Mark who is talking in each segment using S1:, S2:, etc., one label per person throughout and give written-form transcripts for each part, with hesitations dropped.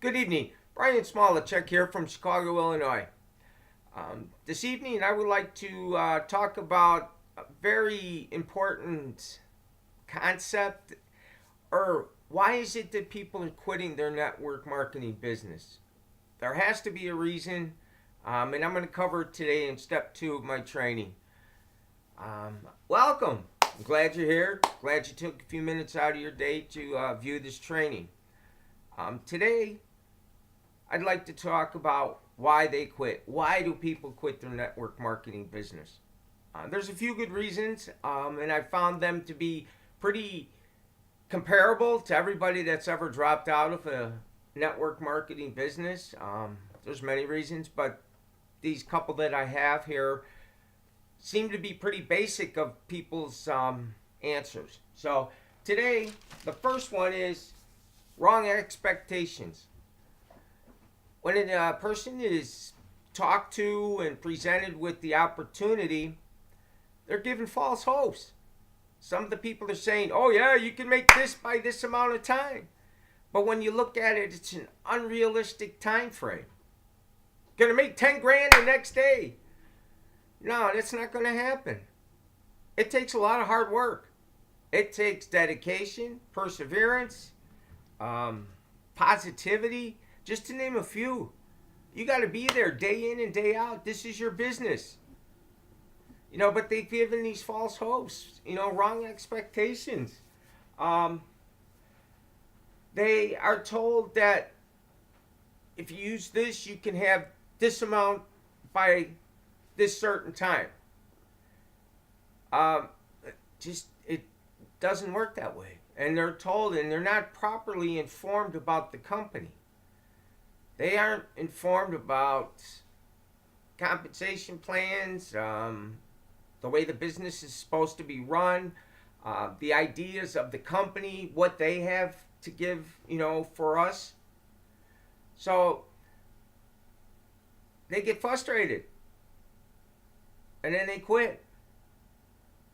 S1: Good evening. Brian Smolacek here from Chicago, Illinois. This evening, I would like to talk about a very important concept, or why is it that people are quitting their network marketing business? There has to be a reason, and I'm going to cover it today in step 2 of my training. Welcome. I'm glad you're here. Glad you took a few minutes out of your day to view this training. Today, I'd like to talk about why they quit. Why do people quit their network marketing business? There's a few good reasons, and I found them to be pretty comparable to everybody that's ever dropped out of a network marketing business. There's many reasons, but these couple that I have here seem to be pretty basic of people's answers. So today, the first one is wrong expectations. When a person is talked to and presented with the opportunity, they're given false hopes. Some of the people are saying, oh yeah, you can make this by this amount of time. But when you look at it, it's an unrealistic time frame. Gonna make 10 grand the next day. No, that's not gonna happen. It takes a lot of hard work. It takes dedication, perseverance, positivity, just to name a few. You got to be there day in and day out. This is your business. But they've given these false hopes, wrong expectations. They are told that if you use this, you can have this amount by this certain time. It doesn't work that way. And they're told, and they're not properly informed about the company. They aren't informed about compensation plans, the way the business is supposed to be run, the ideas of the company, what they have to give, for us. So they get frustrated. And then they quit.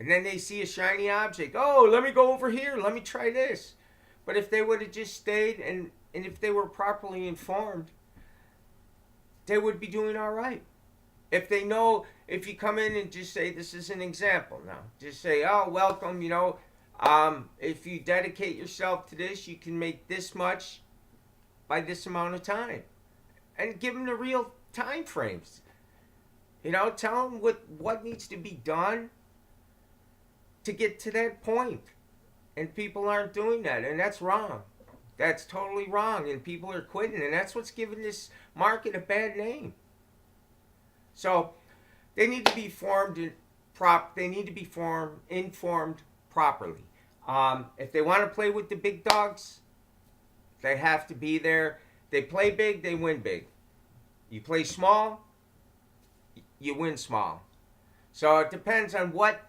S1: And then they see a shiny object. Oh, let me go over here. Let me try this. But if they would have just stayed and if they were properly informed, they would be doing all right. If they know, if you come in and just say, this is an example now, just say, oh, welcome, if you dedicate yourself to this, you can make this much by this amount of time. And give them the real time frames. Tell them what needs to be done to get to that point. And people aren't doing that, and that's wrong. That's totally wrong, and people are quitting, and that's what's giving this market a bad name. So they need to be informed properly. If they want to play with the big dogs, they have to be there. They play big, they win big. You play small, you win small. So it depends on what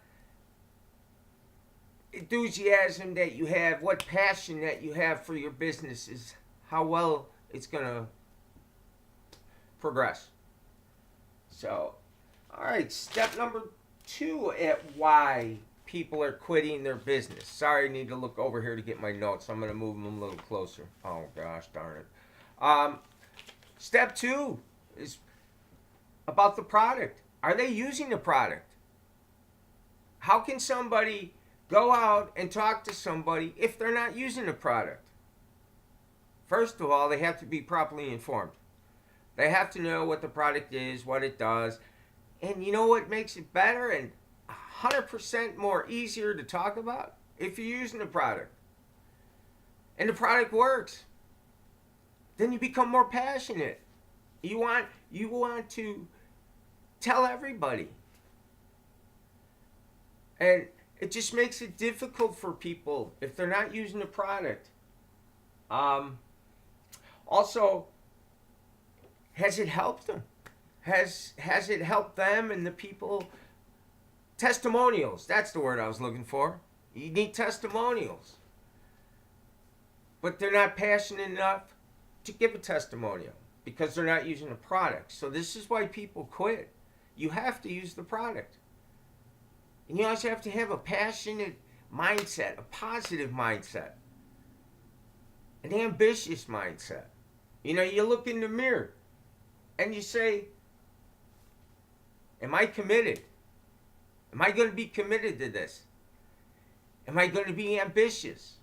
S1: enthusiasm that you have, what passion that you have for your business is how well it's going to progress. So, all right, step number 2 at why people are quitting their business. Sorry, I need to look over here to get my notes. I'm going to move them a little closer. Oh, gosh darn it. Step 2 is about the product. Are they using the product? How can somebody go out and talk to somebody if they're not using the product? First of all, they have to be properly informed. They have to know what the product is, what it does. And you know what makes it better and 100% more easier to talk about? If you're using the product. And the product works. Then you become more passionate. You want to tell everybody. And it just makes it difficult for people if they're not using the product. Also, has it helped them? Has it helped them and the people? Testimonials, that's the word I was looking for. You need testimonials. But they're not passionate enough to give a testimonial because they're not using the product. So this is why people quit. You have to use the product. And you also have to have a passionate mindset, a positive mindset, an ambitious mindset. You know, you look in the mirror and you say, am I committed? Am I going to be committed to this? Am I going to be ambitious?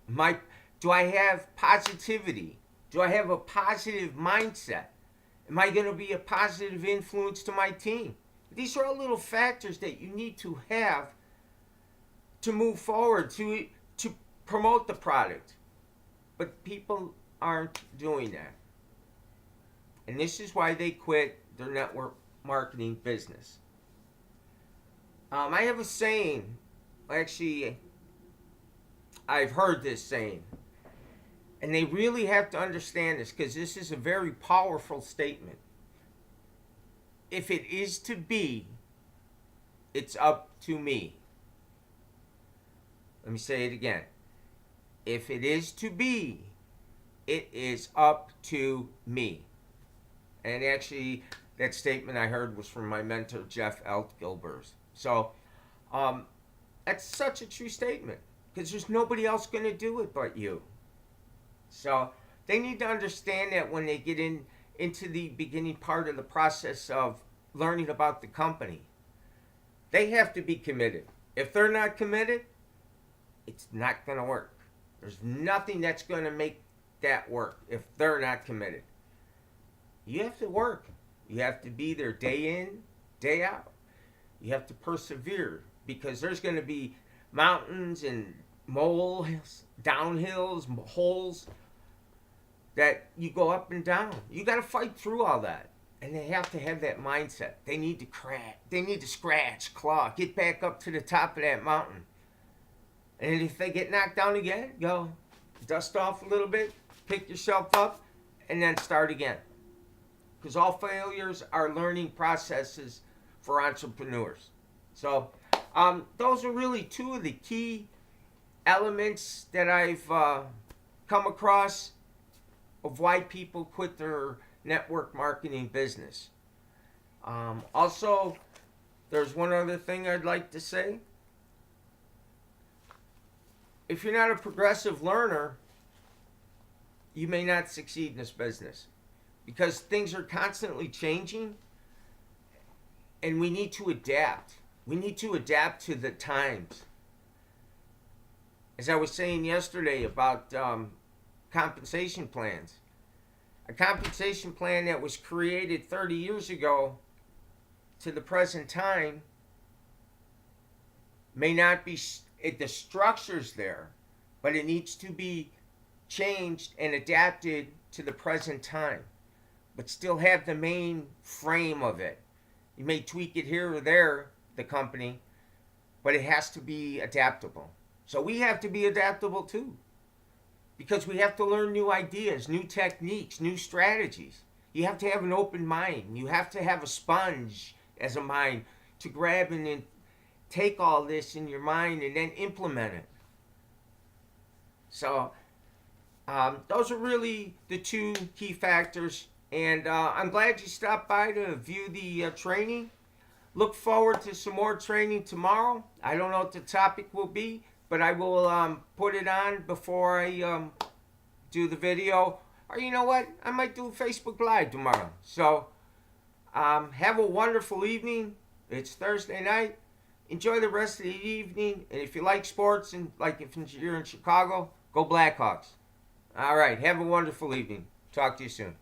S1: Do I have positivity? Do I have a positive mindset? Am I going to be a positive influence to my team? These are all little factors that you need to have to move forward, to promote the product. But people aren't doing that. And this is why they quit their network marketing business. I have a saying, actually, I've heard this saying, and they really have to understand this because this is a very powerful statement. If it is to be, it's up to me. Let me say it again. If it is to be, it is up to me. And actually, that statement I heard was from my mentor, Jeff Gilbers. So, that's such a true statement because there's nobody else going to do it but you. So, they need to understand that when they get into the beginning part of the process of learning about the company. They have to be committed. If they're not committed, it's not going to work. There's nothing that's going to make that work if they're not committed. You have to work. You have to be there day in, day out. You have to persevere because there's going to be mountains and moles, downhills, holes that you go up and down. You got to fight through all that. And they have to have that mindset. They need to crack. They need to scratch, claw, get back up to the top of that mountain. And if they get knocked down again, go dust off a little bit, pick yourself up, and then start again. Because all failures are learning processes for entrepreneurs. So those are really two of the key elements that I've come across of why people quit their network marketing business. Also, there's one other thing I'd like to say. If you're not a progressive learner, you may not succeed in this business because things are constantly changing and we need to adapt. We need to adapt to the times. As I was saying yesterday about compensation plans, a compensation plan that was created 30 years ago to the present time may not be, the structure's there, but it needs to be changed and adapted to the present time, but still have the main frame of it. You may tweak it here or there, the company, but it has to be adaptable. So we have to be adaptable too, because we have to learn new ideas, new techniques, new strategies. You have to have an open mind. You have to have a sponge as a mind to grab and then take all this in your mind and then implement it. So those are really the two key factors. And I'm glad you stopped by to view the training. Look forward to some more training tomorrow. I don't know what the topic will be, but I will put it on before I do the video. Or you know what? I might do a Facebook Live tomorrow. So have a wonderful evening. It's Thursday night. Enjoy the rest of the evening. And if you like sports and like if you're in Chicago, go Blackhawks. All right. Have a wonderful evening. Talk to you soon.